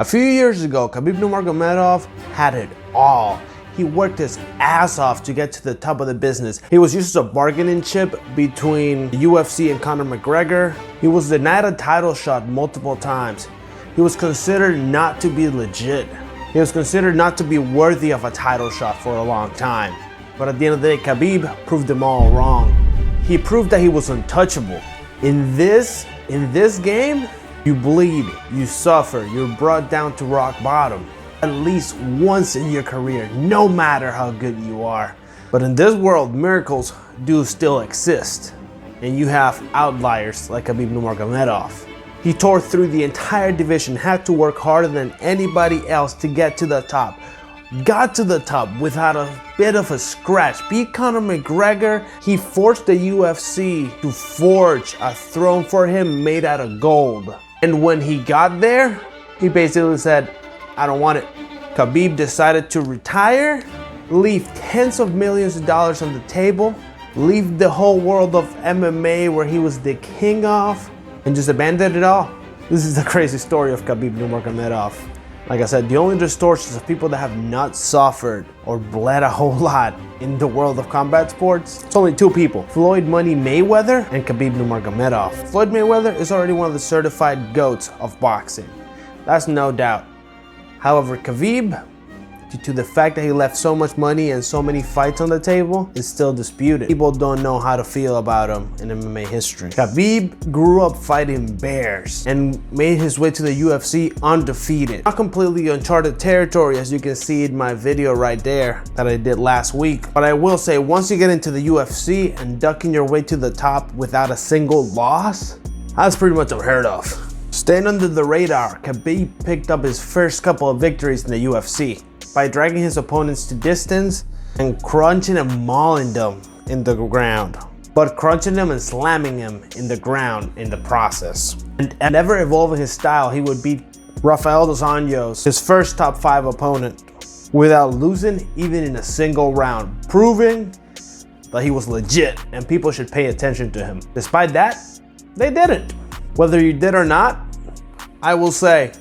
A few years ago, Khabib Nurmagomedov had it all. He worked his ass off to get to the top of the business. He was used as a bargaining chip between the UFC and Conor McGregor. He was denied a title shot multiple times. He was considered not to be legit. He was considered not to be worthy of a title shot for a long time. But at the end of the day, Khabib proved them all wrong. He proved that he was untouchable. In this game, you bleed, you suffer, you're brought down to rock bottom at least once in your career, no matter how good you are. But in this world, miracles do still exist. And you have outliers like Khabib Nurmagomedov. He tore through the entire division, had to work harder than anybody else to get to the top. Got to the top without a bit of a scratch. Beat Conor McGregor. He forced the UFC to forge a throne for him made out of gold. And when he got there, he basically said, I don't want it. Khabib decided to retire, leave tens of millions of dollars on the table, leave the whole world of MMA where he was the king of, and just abandon it all. This is the crazy story of Khabib Nurmagomedov. Like I said, the only distortions of people that have not suffered or bled a whole lot in the world of combat sports, it's only two people, Floyd Money Mayweather and Khabib Nurmagomedov. Floyd Mayweather is already one of the certified GOATs of boxing. That's no doubt. However, Khabib, due to the fact that he left so much money and so many fights on the table, is still disputed. People don't know how to feel about him in MMA history. Khabib grew up fighting bears and made his way to the UFC undefeated. Not completely uncharted territory, as you can see in my video right there that I did last week. But I will say, once you get into the UFC and ducking your way to the top without a single loss, that's pretty much unheard of. Staying under the radar, Khabib picked up his first couple of victories in the UFC by dragging his opponents to distance and crunching and mauling them in the ground, but crunching them and slamming him in the ground in the process. And ever evolving his style, he would beat Rafael dos Anjos, his first top 5 opponent, without losing even in a single round, proving that he was legit and people should pay attention to him. Despite that, they didn't. Whether you did or not, I will say,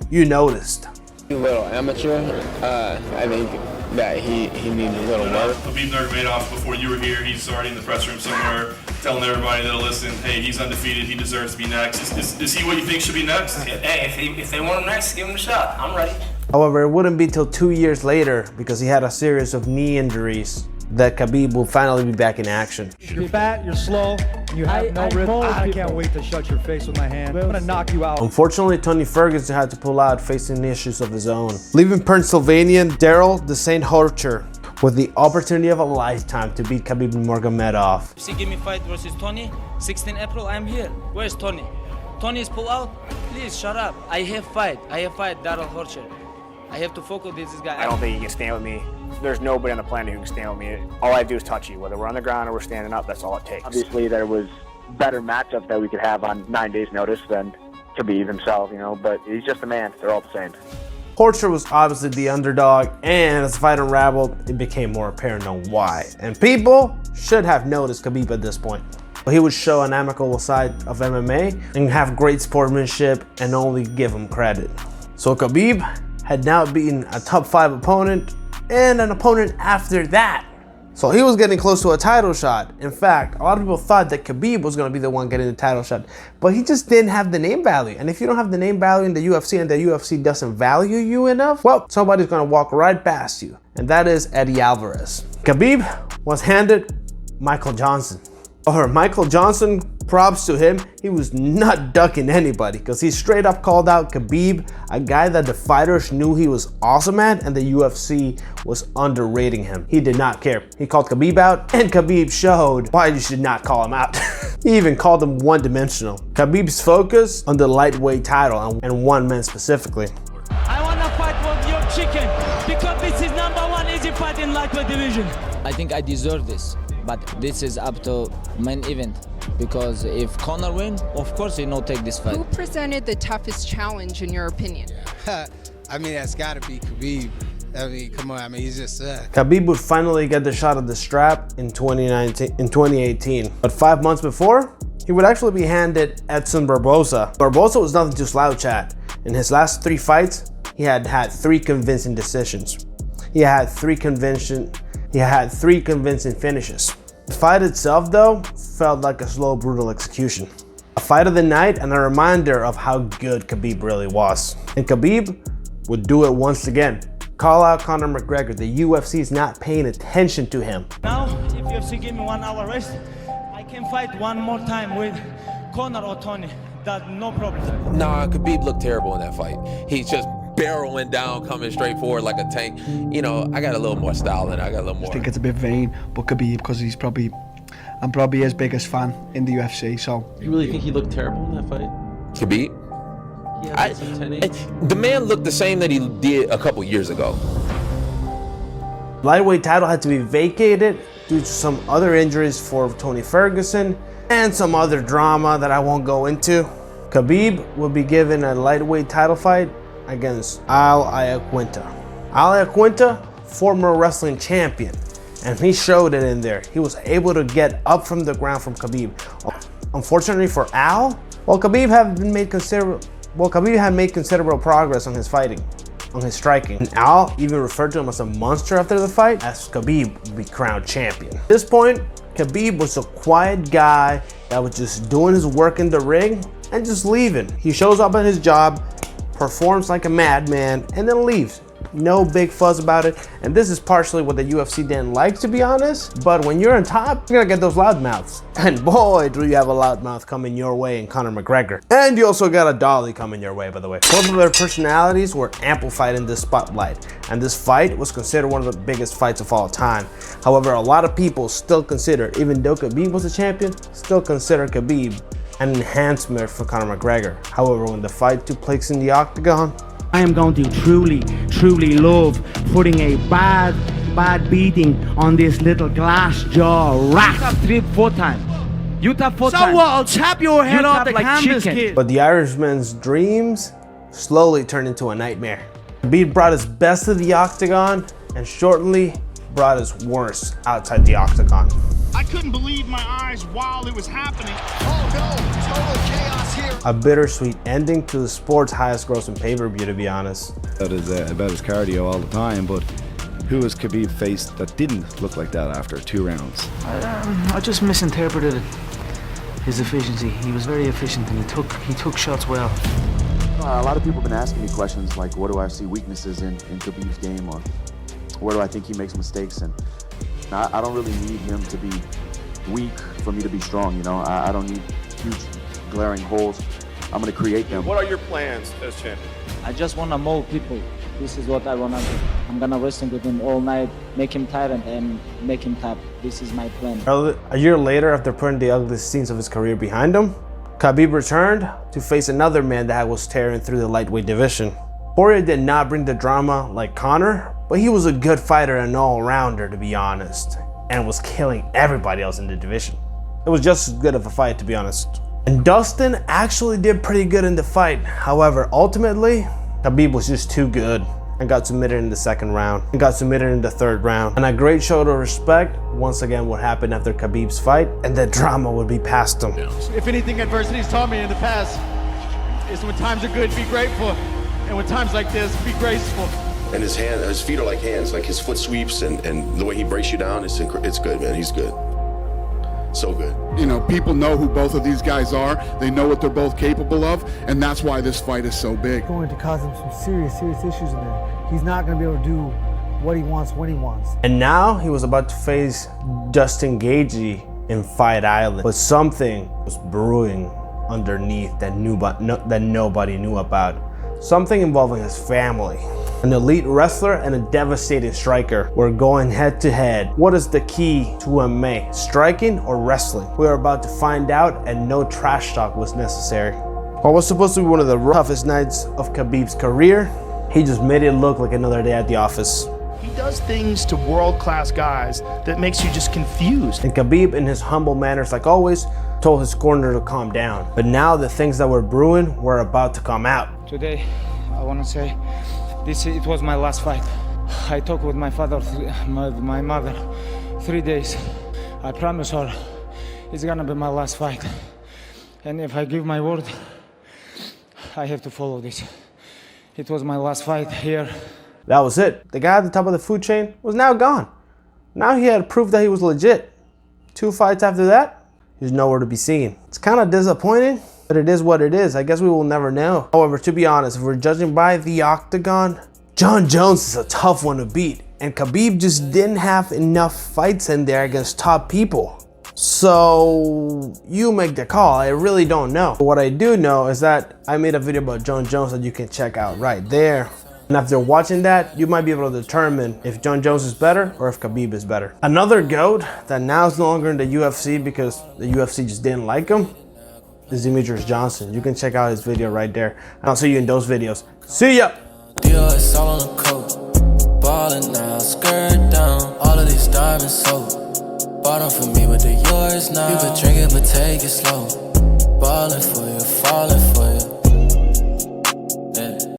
you noticed. A little amateur. I think that he needs a little work. Khabib Nurmagomedov, before you were here, he's already in the press room somewhere telling everybody that'll listen, hey, he's undefeated, he deserves to be next. Is he what you think should be next? Hey, if they want him next, give him a shot. I'm ready. However, it wouldn't be till 2 years later, because he had a series of knee injuries, that Khabib will finally be back in action. You're fat, you're slow, you have no rhythm. I can't wait to shut your face with my hand. I'm gonna knock you out. Unfortunately, Tony Ferguson had to pull out facing issues of his own, leaving Pennsylvanian Daryl the Saint Horcher with the opportunity of a lifetime to beat Khabib Nurmagomedov. See, give me fight versus Tony. 16 April, I'm here. Where's Tony? Tony is pull out? Please, shut up. I have fight Daryl Horcher. I have to focus this guy. I don't think you can stand with me. There's nobody on the planet who can stand with me. All I do is touch you. Whether we're on the ground or we're standing up, that's all it takes. Obviously, there was better matchups that we could have on 9 days' notice than Khabib himself, but he's just a man. They're all the same. Horcher was obviously the underdog, and as the fight unraveled, it became more apparent on why. And people should have noticed Khabib at this point. He would show an amicable side of MMA and have great sportsmanship and only give him credit. So Khabib had now beaten a top 5 opponent and an opponent after that. So he was getting close to a title shot. In fact, a lot of people thought that Khabib was going to be the one getting the title shot, but he just didn't have the name value. And if you don't have the name value in the UFC and the UFC doesn't value you enough, well, somebody's going to walk right past you. And that is Eddie Alvarez. Khabib was handed Michael Johnson. Or Michael Johnson, props to him, he was not ducking anybody because he straight up called out Khabib, a guy that the fighters knew he was awesome at and the UFC was underrating him. He did not care. He called Khabib out and Khabib showed why you should not call him out. He even called him one-dimensional. Khabib's focus on the lightweight title and one man specifically. I want to fight with your chicken because this is #1 easy fight in lightweight division. I think I deserve this, but this is up to main event. Because if Conor win, of course he no take this fight. Who presented the toughest challenge in your opinion? I mean, that's got to be Khabib. I mean, come on. I mean, he's just Khabib would finally get the shot of the strap in 2018. But 5 months before, he would actually be handed Edson Barboza. Barboza was nothing to slouch at. In his last 3 fights, he had had 3 convincing decisions. He had three convincing finishes. The fight itself, though, felt like a slow, brutal execution. A fight of the night and a reminder of how good Khabib really was. And Khabib would do it once again. Call out Conor McGregor. The UFC is not paying attention to him. Now, if UFC give me 1 hour rest, I can fight one more time with Conor or Tony. That's no problem. Nah, Khabib looked terrible in that fight. He's just barreling down, coming straight forward like a tank. You know, I got a little more style than I got a little more. I think it's a bit vain, but Khabib, because I'm probably his biggest fan in the UFC, so. You really think he looked terrible in that fight? Khabib? The man looked the same that he did a couple years ago. Lightweight title had to be vacated due to some other injuries for Tony Ferguson and some other drama that I won't go into. Khabib will be given a lightweight title fight against Al Iaquinta. Al Iaquinta, former wrestling champion, and he showed it in there. He was able to get up from the ground from Khabib. Unfortunately for Al, Khabib had made considerable progress on his fighting, on his striking. And Al even referred to him as a monster after the fight, as Khabib would be crowned champion. At this point, Khabib was a quiet guy that was just doing his work in the ring and just leaving. He shows up at his job, performs like a madman, and then leaves. No big fuzz about it. And this is partially what the UFC didn't like, to be honest. But when you're on top, you're gonna get those loudmouths. And boy, do you have a loudmouth coming your way in Conor McGregor. And you also got a dolly coming your way, by the way. Both of their personalities were amplified in this spotlight. And this fight was considered one of the biggest fights of all time. However, a lot of people still consider, even though Khabib was a champion, still consider Khabib an enhancement for Conor McGregor. However, when the fight took place in the octagon, I am going to truly love putting a bad beating on this little glass jaw rat. You tap 3-4 times. You tap 4 times. So what? I'll tap your head off the canvas, kid. But the Irishman's dreams slowly turned into a nightmare. Khabib brought his best to the octagon and shortly brought his worst outside the octagon. I couldn't believe my eyes while it was happening. Oh no, total chaos here. A bittersweet ending to the sport's highest grossing pay-per-view, to be honest. That is about his cardio all the time, but who has Khabib faced that didn't look like that after 2 rounds? I just misinterpreted his efficiency. He was very efficient and he took shots well. A lot of people have been asking me questions like, what do I see weaknesses in Khabib's game, or where do I think he makes mistakes? And I don't really need him to be weak for me to be strong, you know? I don't need huge glaring holes. I'm gonna create them. What are your plans as champion? I just want to mold people. This is what I want to do. I'm gonna wrestle with him all night, make him tired and make him tap. This is my plan. A year later, after putting the ugliest scenes of his career behind him, Khabib returned to face another man that was tearing through the lightweight division. Poirier did not bring the drama like Conor, but he was a good fighter and an all-rounder, to be honest, and was killing everybody else in the division. It was just as good of a fight, to be honest. And Dustin actually did pretty good in the fight. However, ultimately, Khabib was just too good and got submitted in the 2nd round and got submitted in the 3rd round. And a great show of respect once again would happen after Khabib's fight, and the drama would be past him. If anything adversity's taught me in the past, is when times are good, be grateful. And when times like this, be graceful. And his feet are like hands, like his foot sweeps and the way he breaks you down, it's good, man. He's good. So good. You know, people know who both of these guys are. They know what they're both capable of, and that's why this fight is so big. Going to cause him some serious issues in there. He's not going to be able to do what he wants when he wants. And now he was about to face Justin Gaethje in Fight Island, but something was brewing underneath that nobody knew about. Something involving his family. An elite wrestler and a devastating striker were going head to head. What is the key to MMA? Striking or wrestling? We are about to find out, and no trash talk was necessary. What was supposed to be one of the toughest nights of Khabib's career, he just made it look like another day at the office. He does things to world-class guys that makes you just confused. And Khabib, in his humble manners like always, told his corner to calm down. But now the things that were brewing were about to come out. Today, I want to say, it was my last fight. I talked with my father, my mother, 3 days. I promise her it's gonna be my last fight. And if I give my word, I have to follow this. It was my last fight here. That was it. The guy at the top of the food chain was now gone. Now he had proof that he was legit. 2 fights after that, he's nowhere to be seen. It's kind of disappointing, but it is what it is. I guess we will never know. However, to be honest, if we're judging by the octagon, Jon Jones is a tough one to beat. And Khabib just didn't have enough fights in there against top people. So you make the call. I really don't know. But what I do know is that I made a video about Jon Jones that you can check out right there. And after watching that, you might be able to determine if Jon Jones is better or if Khabib is better. Another GOAT that now is no longer in the UFC because the UFC just didn't like him is Demetrius Johnson. You can check out his video right there. And I'll see you in those videos. See ya! Ballin' now, skirt down, all of these diamonds sold. Bought them for me with the yours now. You could drink it, but take it slow. Ballin' for you, falling for